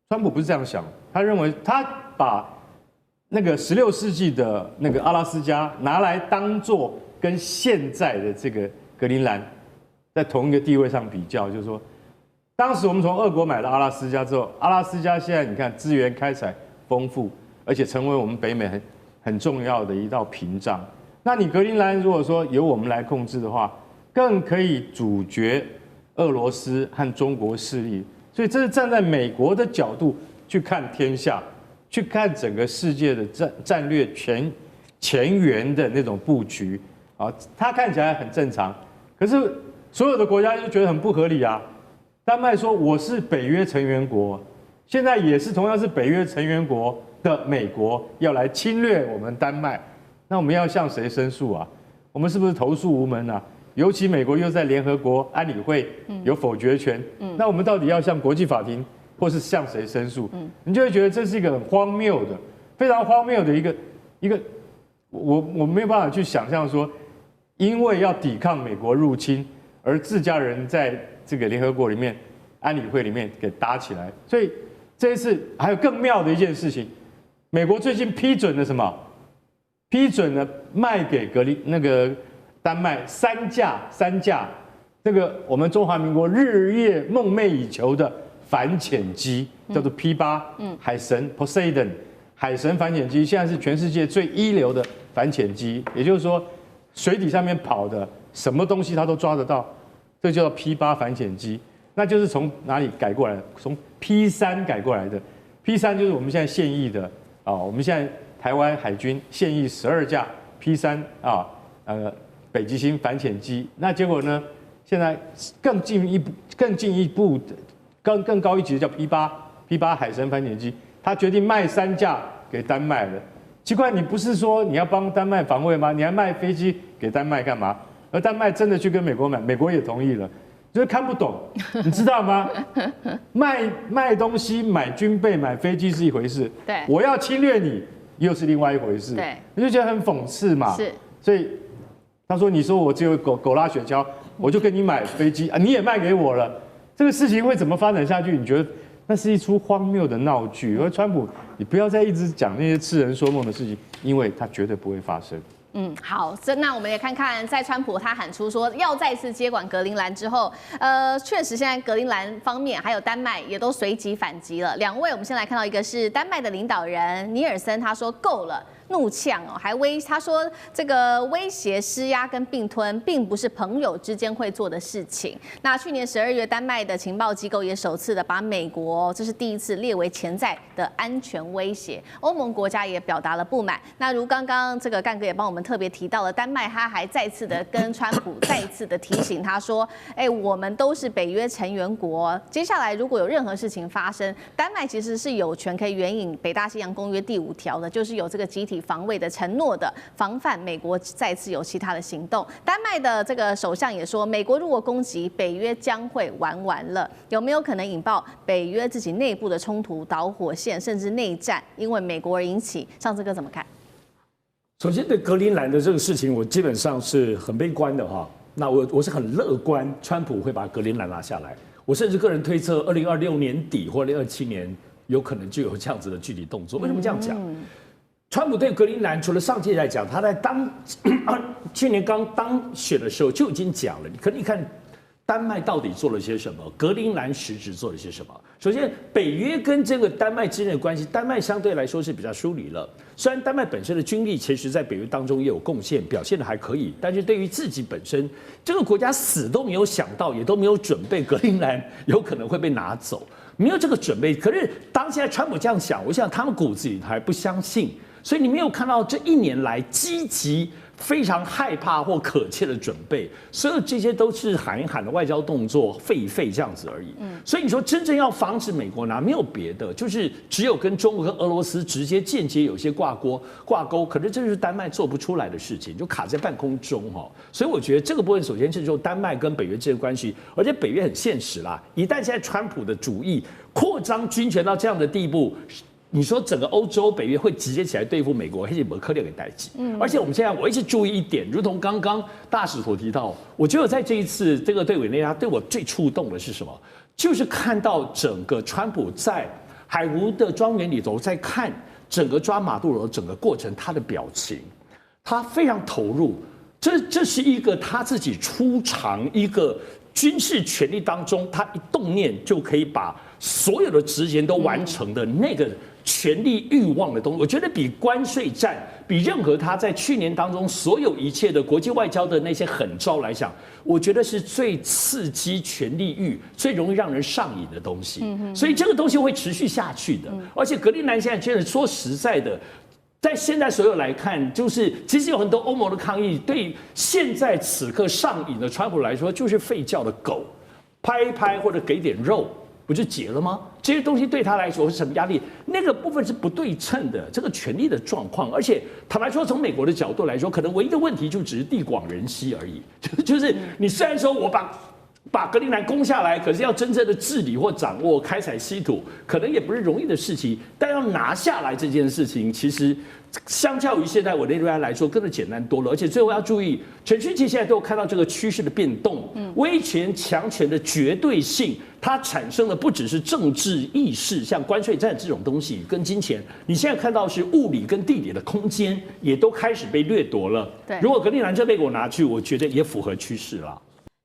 川普不是这样想，他认为他把那个16世纪的那个阿拉斯加拿来当做跟现在的这个格陵兰在同一个地位上比较，就是说，当时我们从俄国买了阿拉斯加之后，阿拉斯加现在你看资源开采丰富，而且成为我们北美很重要的一道屏障。那你格陵兰如果说由我们来控制的话，更可以阻绝俄罗斯和中国势力。所以这是站在美国的角度去看天下，去看整个世界的战略前沿的那种布局它看起来很正常，可是所有的国家就觉得很不合理啊。丹麦说我是北约成员国，现在也是同样是北约成员国的美国要来侵略我们丹麦，那我们要向谁申诉啊？我们是不是投诉无门啊？尤其美国又在联合国安理会有否决权，那我们到底要向国际法庭或是向谁申诉？你就会觉得这是一个很荒谬的、非常荒谬的一个，我没有办法去想象说，因为要抵抗美国入侵，而自家人在这个联合国里面、安理会里面给搭起来。所以这一次还有更妙的一件事情，美国最近批准了什么？批准了卖给丹麦三架这个我们中华民国日夜梦寐以求的反潜机，叫做 P8，海神 Poseidon 海神反潜机，现在是全世界最一流的反潜机。也就是说，水底上面跑的，什么东西它都抓得到，这叫做 P8反潜机，那就是从哪里改过来的？从 P3改过来的。P3就是我们现在现役的啊，我们现在台湾海军现役12架 P3啊，北极星反潜机。那结果呢？现在更进一步，更高一级的叫 P8海神反潜机，他决定卖3架给丹麦了。奇怪，你不是说你要帮丹麦防卫吗？你还卖飞机给丹麦干嘛？而丹麦真的去跟美国买，美国也同意了，就是看不懂，你知道吗？卖东西、买军备、买飞机是一回事，
对，
我要侵略你又是另外一回事，
对，
你就觉得很讽刺嘛。
是，
所以他说：“你说我只有狗拉雪橇，我就跟你买飞机啊，你也卖给我了，这个事情会怎么发展下去？你觉得那是一出荒谬的闹剧？而川普，你不要再一直讲那些痴人说梦的事情，因为它绝对不会发生。”
好，那我们也看看，在川普他喊出说要再次接管格陵兰之后，确实现在格陵兰方面还有丹麦也都随即反击了。2位，我们先来看到一个是丹麦的领导人尼尔森，他说够了。怒呛哦，他说这个威胁、施压跟并吞，并不是朋友之间会做的事情。那去年12月，丹麦的情报机构也首次的把美国，这是第一次列为潜在的安全威胁。欧盟国家也表达了不满。那如刚刚这个干哥也帮我们特别提到了，丹麦他还再次的跟川普再次的提醒他说，我们都是北约成员国，接下来如果有任何事情发生，丹麦其实是有权可以援引北大西洋公约第5条的，就是有这个集体防卫的承诺的，防范美国再次有其他的行动。丹麦的这个首相也说，美国如果攻击，北约将会玩完了。有没有可能引爆北约自己内部的冲突、导火线，甚至内战？因为美国而引起，上次哥怎么看？
首先对格陵兰的这个事情，我基本上是很悲观的哈。那我是很乐观，川普会把格陵兰拿下来。我甚至个人推测，2026年底或2027年有可能就有这样子的具体动作。为什么这样讲？川普对格陵兰，除了上届来讲，他在去年刚当选的时候就已经讲了。可你看，丹麦到底做了些什么？格陵兰实质做了些什么？首先，北约跟这个丹麦之间的关系，丹麦相对来说是比较疏离了。虽然丹麦本身的军力其实在北约当中也有贡献，表现的还可以，但是对于自己本身这个国家死都没有想到，也都没有准备，格陵兰有可能会被拿走，没有这个准备。可是当现在川普这样想，我想他们骨子里还不相信。所以你没有看到这1年来积极、非常害怕或可切的准备，所有这些都是喊一喊的外交动作，废一废这样子而已。所以你说真正要防止美国拿，没有别的，就是只有跟中国跟俄罗斯直接间接有些挂钩，可是这就是丹麦做不出来的事情，就卡在半空中哈。所以我觉得这个部分首先是就丹麦跟北约之间的关系，而且北约很现实啦，一旦现在川普的主义扩张军权到这样的地步。你说整个欧洲北约会直接起来对付美国，还是克列给代击？而且我们现在我一直注意一点，如同刚刚大使所提到，我觉得在这一次这个对委内瑞拉对我最触动的是什么？就是看到整个川普在海湖的庄园里头，在看整个抓马杜罗整个过程，他的表情，他非常投入。这是一个他自己出场一个军事权力当中，他一动念就可以把所有的职权都完成的那个权力欲望的东西，我觉得比关税战，比任何他在去年当中所有一切的国际外交的那些狠招来讲，我觉得是最刺激权力欲、最容易让人上瘾的东西。所以这个东西会持续下去的。而且格陵兰现在真的说实在的。在现在所有来看，就是其实有很多欧盟的抗议，对现在此刻上瘾的川普来说，就是吠叫的狗，拍一拍或者给点肉，不就结了吗？这些东西对他来说是什么压力？那个部分是不对称的，这个权力的状况。而且坦白说，从美国的角度来说，可能唯一的问题就只是地广人稀而已。就是你虽然说我把格陵兰攻下来，可是要真正的治理或掌握、开采稀土，可能也不是容易的事情。但要拿下来这件事情，其实相较于现在委内瑞拉来说，更是简单多了。而且最后要注意，全世界现在都有看到这个趋势的变动，威权强权的绝对性，它产生的不只是政治意识，像关税战这种东西跟金钱，你现在看到是物理跟地理的空间也都开始被掠夺了。
对，
如果格陵兰真被我拿去，我觉得也符合趋势了。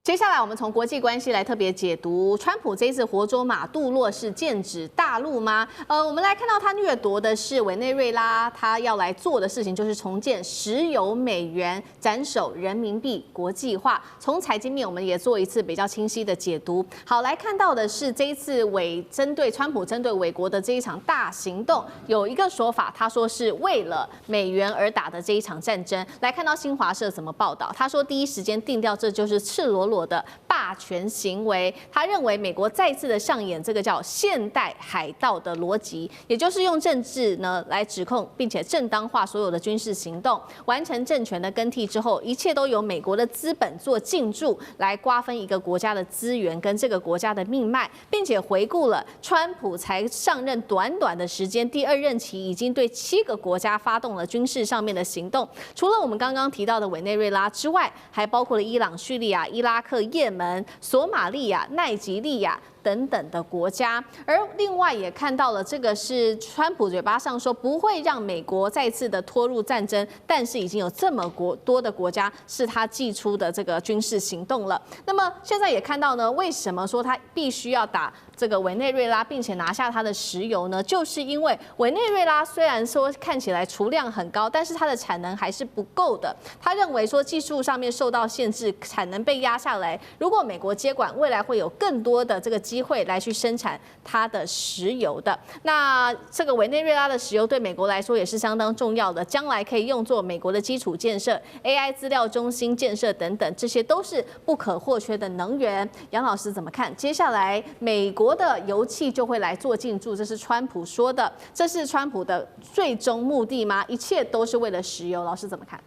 接下来，我们从国际关系来特别解读川普这一次活捉马杜洛是剑指大陆吗？我们来看到他掠夺的是委内瑞拉，他要来做的事情就是重建石油美元，斩首人民币国际化。从财经面，我们也做一次比较清晰的解读。好，来看到的是这一次针对川普针对美国的这一场大行动，有一个说法，他说是为了美元而打的这一场战争。来看到新华社怎么报道，他说第一时间定调这就是赤裸裸的霸权行为，他认为美国再次的上演这个叫现代海盗的逻辑，也就是用政治呢来指控，并且正当化所有的军事行动，完成政权的更替之后，一切都由美国的资本做进驻，来瓜分一个国家的资源跟这个国家的命脉，并且回顾了川普才上任短短的时间，第2任期已经对7个国家发动了军事上面的行动，除了我们刚刚提到的委内瑞拉之外，还包括了伊朗、叙利亚、伊拉克、也门、索马利亚、奈及利亚等等的国家，而另外也看到了，这个是川普嘴巴上说不会让美国再次的拖入战争，但是已经有这么多的国家是他祭出的这个军事行动了。那么现在也看到呢，为什么说他必须要打这个委内瑞拉，并且拿下它的石油呢？就是因为委内瑞拉虽然说看起来储量很高，但是它的产能还是不够的。他认为说技术上面受到限制，产能被压下来。如果美国接管，未来会有更多的这个机会来去生产它的石油的。那这个委内瑞拉的石油对美国来说也是相当重要的，将来可以用作美国的基础建设、AI 资料中心建设等等，这些都是不可或缺的能源。杨老师怎么看？接下来美国的油气就会来做进驻，这是川普说的，这是川普的最终目的吗？一切都是为了石油？老师怎么看？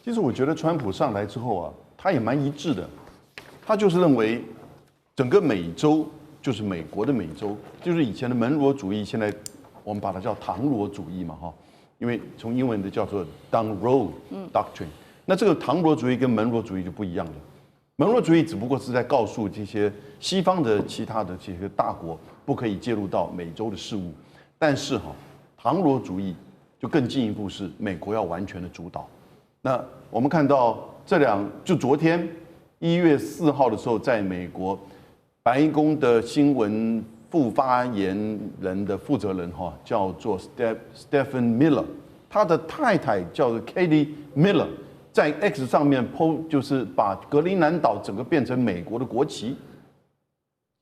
其实我觉得川普上来之后啊，他也蛮一致的，他就是认为整个美洲就是美国的美洲，就是以前的门罗主义，现在我们把它叫唐罗主义嘛，哈，因为从英文的叫做 Down Road Doctrine。那这个唐罗主义跟门罗主义就不一样了。门罗主义只不过是在告诉这些西方的其他的这些大国不可以介入到美洲的事务，但是唐罗主义就更进一步，是美国要完全的主导。那我们看到就昨天1月4号的时候，在美国白宫的新闻副发言人的负责人叫做 Stephen Miller， 他的太太叫做 Katie Miller， 在 X 上面 po 就是把格陵兰岛整个变成美国的国旗，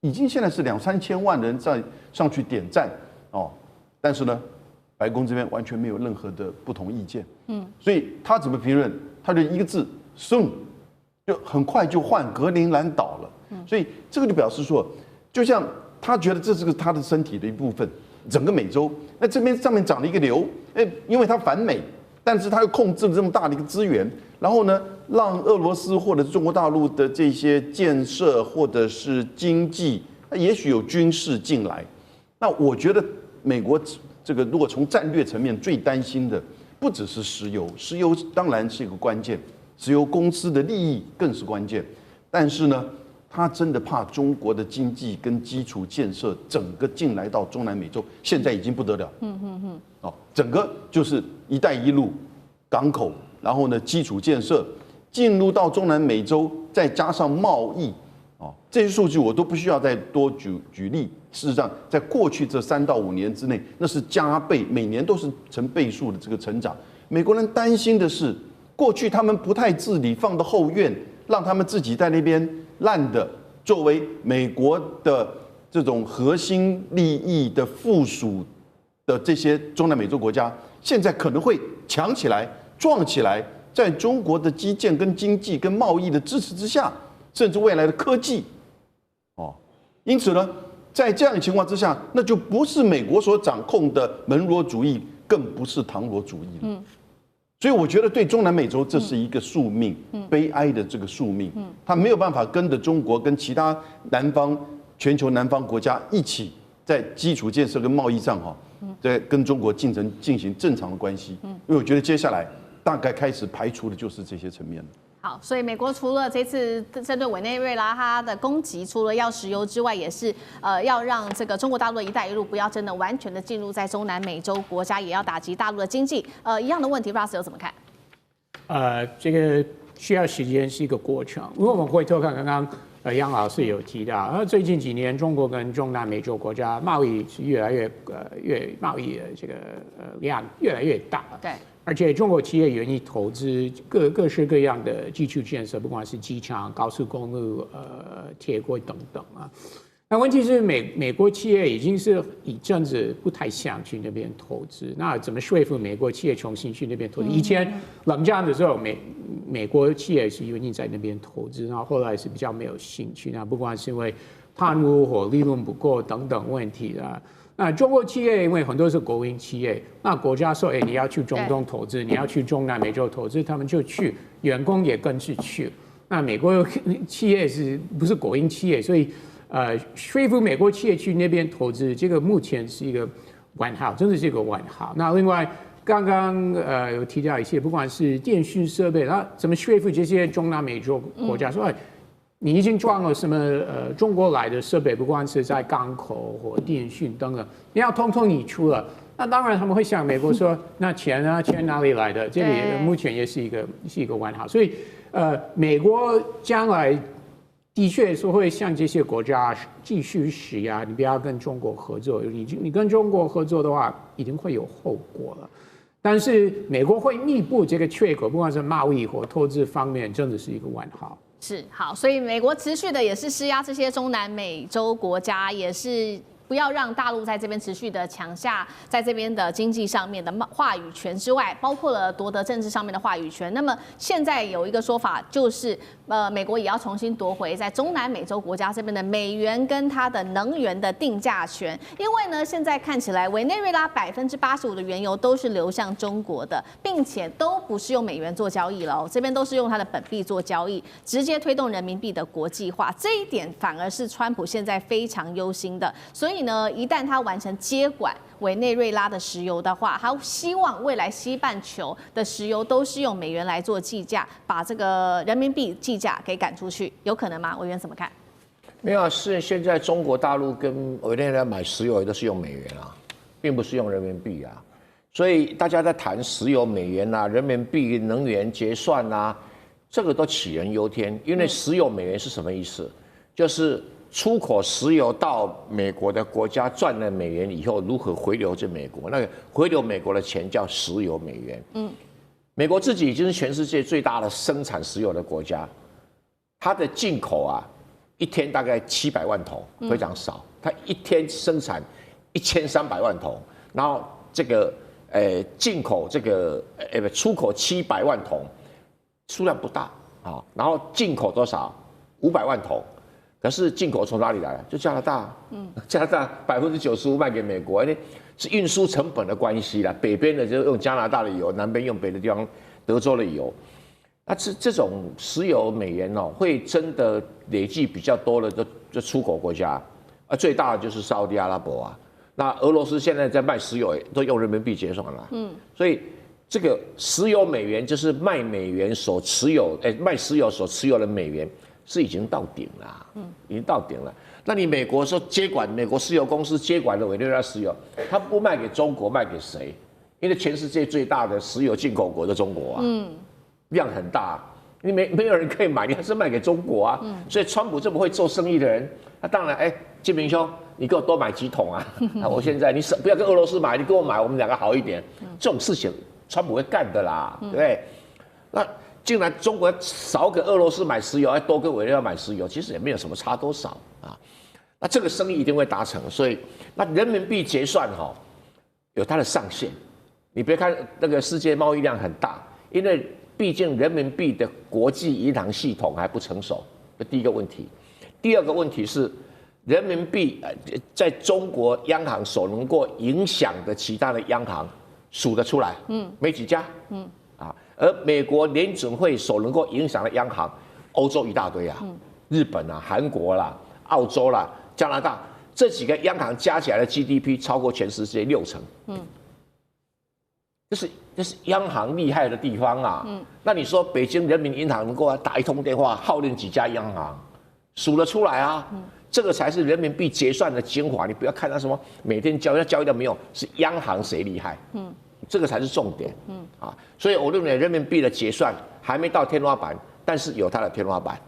已经现在是2-3千万人在上去点赞但是呢，白宫这边完全没有任何的不同意见，所以他怎么评论？他就一个字 soon， 就很快就换格陵兰岛了，所以这个就表示说，就像他觉得这是他的身体的一部分，整个美洲，那这边上面长了一个瘤，因为他反美。但是他又控制了这么大的一个资源，然后呢，让俄罗斯或者中国大陆的这些建设或者是经济，也许有军事进来。那我觉得美国这个如果从战略层面最担心的，不只是石油，石油当然是一个关键，石油公司的利益更是关键。但是呢，他真的怕中国的经济跟基础建设整个进来到中南美洲，现在已经不得了。整个就是“一带一路”港口，然后呢，基础建设进入到中南美洲，再加上贸易，这些数据我都不需要再多举例。事实上，在过去这3到5年之内，那是加倍，每年都是成倍数的这个成长。美国人担心的是，过去他们不太治理，放到后院，让他们自己在那边烂的，作为美国的这种核心利益的附属的这些中南美洲国家，现在可能会强起来、壮起来，在中国的基建、跟经济、跟贸易的支持之下，甚至未来的科技，因此呢，在这样的情况之下，那就不是美国所掌控的门罗主义，更不是唐罗主义了。所以我觉得对中南美洲这是一个宿命，悲哀的这个宿命，他没有办法跟着中国跟其他全球南方国家一起在基础建设跟贸易上在跟中国进行正常的关系，因为我觉得接下来大概开始排除的就是这些层面了。
好，所以美国除了这次针对委内瑞拉它的攻击，除了要石油之外，也是要让这个中国大陆的一带一路不要真的完全的进入在中南美洲国家，也要打击大陆的经济。一样的问题 ，Russ 有怎么看？
这个需要时间，是一个过程。因为我们回头看刚刚杨老师有提到，最近几年中国跟中南美洲国家贸易是越来越贸易的这个量越来越大。
对。
而且中国企业愿意投资各式各样的基础建设，不管是机场、高速公路、铁轨等等啊。那问题是美国企业已经是一阵子不太想去那边投资，那怎么说服美国企业重新去那边投资？以前冷战的时候，美国企业是愿意在那边投资，然后后来是比较没有兴趣，那不管是因为贪污或利润不够等等问题啊。那中国企业因为很多是国营企业，那国家说，你要去中东投资，你要去中南美洲投资，他们就去，员工也跟着去。那美国企业不是国营企业，所以说服美国企业去那边投资，这个目前是一个问号，真的是一个问号。那另外刚刚有提到一些，不管是电讯设备，那怎么说服这些中南美洲国家说，你已经装了什么中国来的设备，不管是在港口或电讯等等，你要通通你出了，那当然他们会想美国说，那钱呢？钱哪里来的？这里目前也是一个问号。所以美国将来的确是会向这些国家继续施压，你不要跟中国合作，你跟中国合作的话，一定会有后果了。但是美国会弥补这个缺口，不管是贸易或投资方面，真的是一个问号。
是好，所以美国持续的也是施压这些中南美洲国家，也是不要让大陆在这边持续的抢下在这边的经济上面的话语权之外，包括了夺得政治上面的话语权。那么现在有一个说法就是，美国也要重新夺回在中南美洲国家这边的美元跟它的能源的定价权，因为呢，现在看起来委内瑞拉85%的原油都是流向中国的，并且都不是用美元做交易了，这边都是用它的本币做交易，直接推动人民币的国际化。这一点反而是川普现在非常忧心的，所以呢，一旦他完成接管委内瑞拉的石油的话，他希望未来西半球的石油都是用美元来做计价，把这个人民币计价给赶出去，有可能吗？委员怎么看？
没有啊，是现在中国大陆跟委内瑞拉买石油都是用美元啊，并不是用人民币啊，所以大家在谈石油美元啊、人民币能源结算啊，这个都杞人忧天，因为石油美元是什么意思？就是出口石油到美国的国家赚了美元以后，如何回流至美国？那个回流美国的钱叫石油美元。美国自己已经是全世界最大的生产石油的国家，它的进口啊，一天大概700万桶，非常少。它一天生产1300万桶，然后这个进口这个出口700万桶，数量不大啊。然后进口多少？500万桶。可是进口从哪里来？就加拿大，加拿大95%卖给美国，是运输成本的关系啦。北边的就用加拿大的油，南边用别的地方德州的油。那这种石油美元哦，会真的累计比较多的就出口国家，最大的就是沙特阿拉伯啊。那俄罗斯现在在卖石油都用人民币结算了，所以这个石油美元就是卖美元所持有，卖石油所持有的美元。是已经到顶了，已经到顶了。那你美国说接管美国石油公司接管了委内瑞拉石油，它不卖给中国，卖给谁？因为全世界最大的石油进口国的中国啊，量很大，你没有人可以买，你还是卖给中国啊。所以川普这么会做生意的人，那当然，金明兄，你给我多买几桶啊！我现在你不要跟俄罗斯买，你跟我买，我们两个好一点。这种事情川普会干的啦，对不对？那。竟然中国少给俄罗斯买石油，还多给委内瑞拉买石油，其实也没有什么差多少啊。那这个生意一定会达成，所以那人民币结算有它的上限。你别看那个世界贸易量很大，因为毕竟人民币的国际银行系统还不成熟，这第一个问题。第二个问题是，人民币在中国央行所能够影响的其他的央行数得出来，没几家，而美国联准会所能够影响的央行，欧洲一大堆啊，日本啊、韩国啦、澳洲啦、加拿大这几个央行加起来的 GDP 超过全世界60%，这是央行厉害的地方啊。那你说北京人民银行能够打一通电话号令几家央行，数得出来啊？这个才是人民币结算的精华。你不要看它什么每天交易到没有，是央行谁厉害？这个才是重点。所以我认为人民币的结算还没到天花板，但是有它的天花板。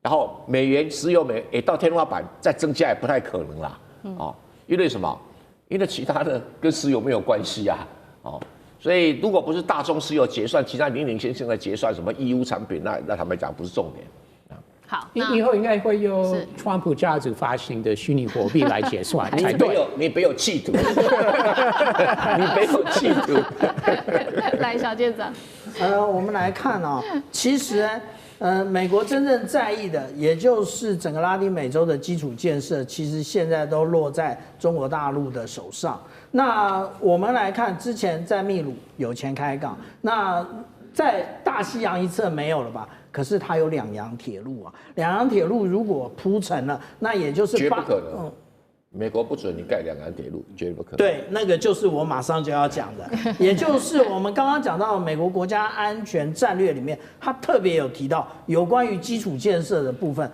然后美元石油美也到天花板，再增加也不太可能啦。因为什么？因为其他的跟石油没有关系啊。所以如果不是大宗石油结算，其他零零星星的结算，什么义乌产品，那坦白讲不是重点。
好，
以后应该会用川普家族发行的虚拟货币来结算才对。
你没有企图，你没有企图。
来，小舰长。
我们来看啊，其实美国真正在意的，也就是整个拉丁美洲的基础建设，其实现在都落在中国大陆的手上。那我们来看，之前在秘鲁有钱开港，那在大西洋一侧没有了吧？可是它有两洋铁路啊，两洋铁路如果铺成了，那也就是
绝不可能。美国不准你盖两岸铁路，绝对不可能。
对，那个就是我马上就要讲的，也就是我们刚刚讲到美国国家安全战略里面，他特别有提到有关于基础建设的部分，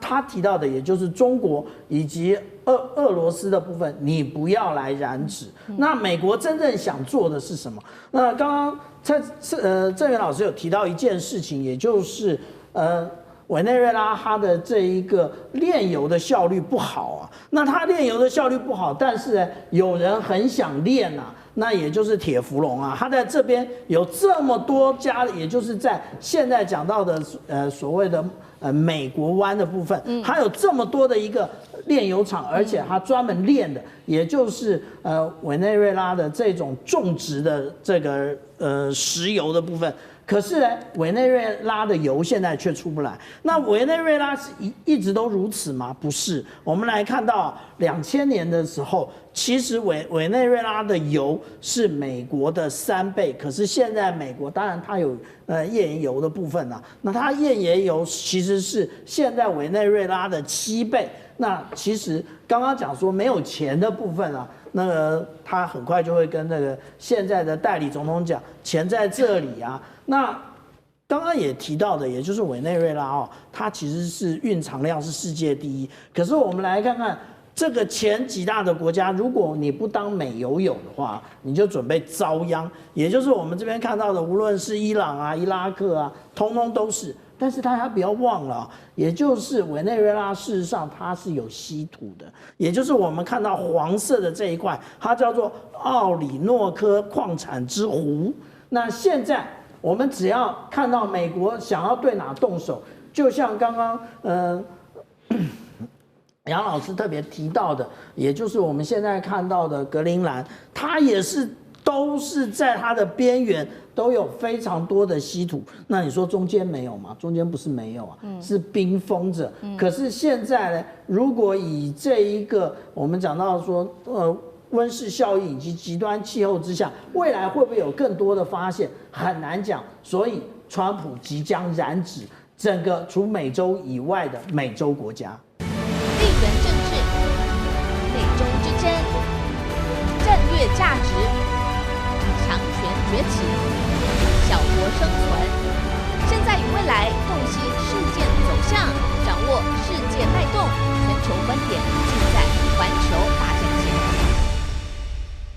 他提到的也就是中国以及俄罗斯的部分，你不要来染指。那美国真正想做的是什么？那刚刚郑源老师有提到一件事情，也就是委内瑞拉它的这一个炼油的效率不好啊，那它炼油的效率不好，但是呢，有人很想炼啊，那也就是铁氟龙啊，它在这边有这么多家，也就是在现在讲到的所谓的美国湾的部分，它有这么多的一个炼油厂，而且它专门炼的，也就是委内瑞拉的这种种植的这个石油的部分。可是呢，委内瑞拉的油现在却出不来。那委内瑞拉是一直都如此吗？不是。我们来看到2000年的时候，其实委内瑞拉的油是美国的3倍。可是现在美国当然它有页岩油的部分啊，那它页岩油其实是现在委内瑞拉的7倍。那其实刚刚讲说没有钱的部分啊，那个他很快就会跟那个现在的代理总统讲，钱在这里啊。那刚刚也提到的，也就是委内瑞拉哦，它其实是蕴藏量是世界第一。可是我们来看看这个前几大的国家，如果你不当美油友的话，你就准备遭殃。也就是我们这边看到的，无论是伊朗啊、伊拉克啊，通通都是。但是大家不要忘了，也就是委内瑞拉事实上它是有稀土的，也就是我们看到黄色的这一块，它叫做奥里诺科矿产之湖。那现在我们只要看到美国想要对哪动手，就像刚刚杨老师特别提到的，也就是我们现在看到的格陵兰，它也是都是在它的边缘都有非常多的稀土。那你说中间没有吗？中间不是没有啊，是冰封着。可是现在呢，如果以这一个我们讲到说温室效应以及极端气候之下，未来会不会有更多的发现，很难讲。所以川普即将染指整个除美洲以外的美洲国家。
地缘政治、美洲之争、战略价值、强权崛起、小国生存，现在与未来洞悉事件走向，掌握世界脉动，全球观点。